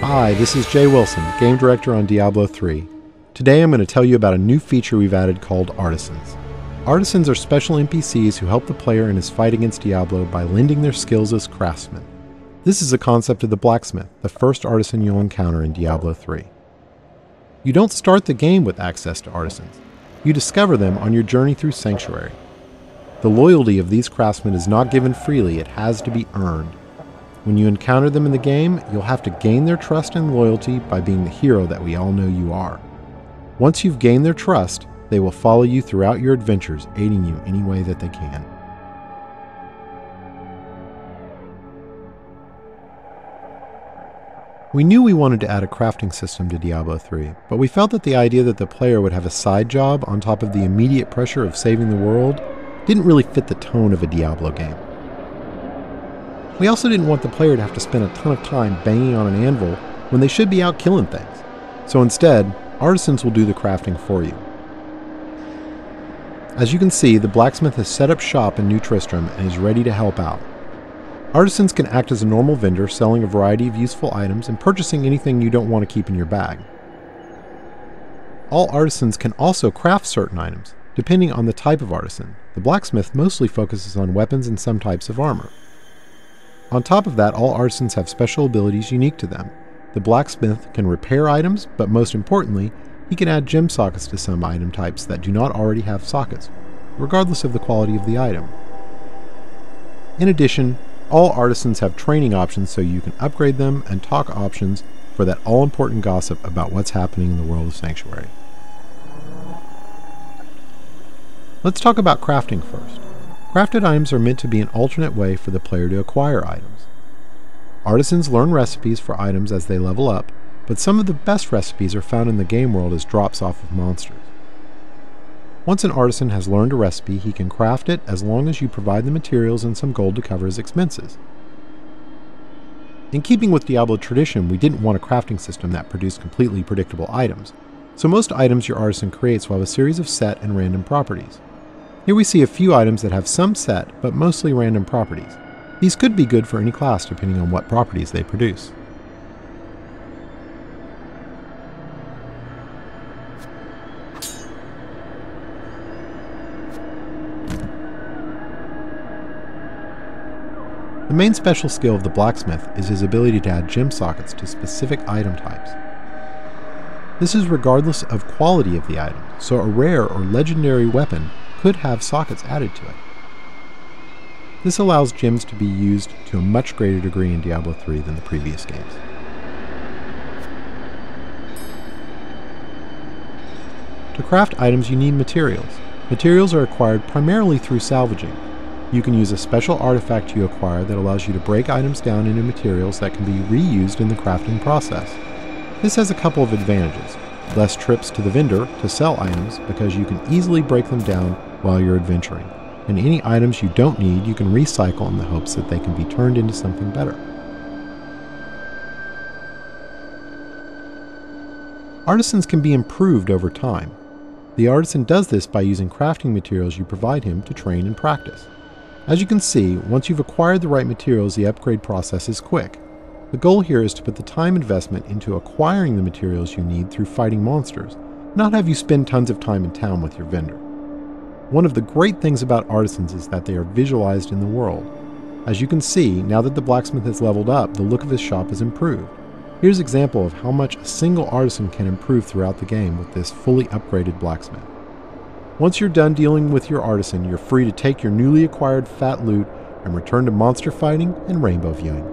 Hi, this is Jay Wilson, Game Director on Diablo 3. Today I'm going to tell you about a new feature we've added called Artisans. Artisans are special NPCs who help the player in his fight against Diablo by lending their skills as craftsmen. This is a concept of the blacksmith, the first artisan you'll encounter in Diablo 3. You don't start the game with access to artisans. You discover them on your journey through Sanctuary. The loyalty of these craftsmen is not given freely, it has to be earned. When you encounter them in the game, you'll have to gain their trust and loyalty by being the hero that we all know you are. Once you've gained their trust, they will follow you throughout your adventures, aiding you any way that they can. We knew we wanted to add a crafting system to Diablo 3, but we felt that the idea that the player would have a side job on top of the immediate pressure of saving the world didn't really fit the tone of a Diablo game. We also didn't want the player to have to spend a ton of time banging on an anvil when they should be out killing things. So instead, artisans will do the crafting for you. As you can see, the blacksmith has set up shop in New Tristram and is ready to help out. Artisans can act as a normal vendor, selling a variety of useful items and purchasing anything you don't want to keep in your bag. All artisans can also craft certain items, depending on the type of artisan. The blacksmith mostly focuses on weapons and some types of armor. On top of that, all artisans have special abilities unique to them. The blacksmith can repair items, but most importantly, he can add gem sockets to some item types that do not already have sockets, regardless of the quality of the item. In addition, all artisans have training options so you can upgrade them, and talk options for that all-important gossip about what's happening in the world of Sanctuary. Let's talk about crafting first. Crafted items are meant to be an alternate way for the player to acquire items. Artisans learn recipes for items as they level up, but some of the best recipes are found in the game world as drops off of monsters. Once an artisan has learned a recipe, he can craft it as long as you provide the materials and some gold to cover his expenses. In keeping with Diablo tradition, we didn't want a crafting system that produced completely predictable items, so most items your artisan creates will have a series of set and random properties. Here we see a few items that have some set, but mostly random properties. These could be good for any class depending on what properties they produce. The main special skill of the blacksmith is his ability to add gem sockets to specific item types. This is regardless of quality of the item, so a rare or legendary weapon could have sockets added to it. This allows gems to be used to a much greater degree in Diablo 3 than the previous games. To craft items you need materials. Materials are acquired primarily through salvaging. You can use a special artifact you acquire that allows you to break items down into materials that can be reused in the crafting process. This has a couple of advantages. Less trips to the vendor to sell items because you can easily break them down while you're adventuring, and any items you don't need you can recycle in the hopes that they can be turned into something better. Artisans can be improved over time. The artisan does this by using crafting materials you provide him to train and practice. As you can see, once you've acquired the right materials, the upgrade process is quick. The goal here is to put the time investment into acquiring the materials you need through fighting monsters, not have you spend tons of time in town with your vendor. One of the great things about artisans is that they are visualized in the world. As you can see, now that the blacksmith has leveled up, the look of his shop is improved. Here's an example of how much a single artisan can improve throughout the game with this fully upgraded blacksmith. Once you're done dealing with your artisan, you're free to take your newly acquired fat loot and return to monster fighting and rainbow viewing.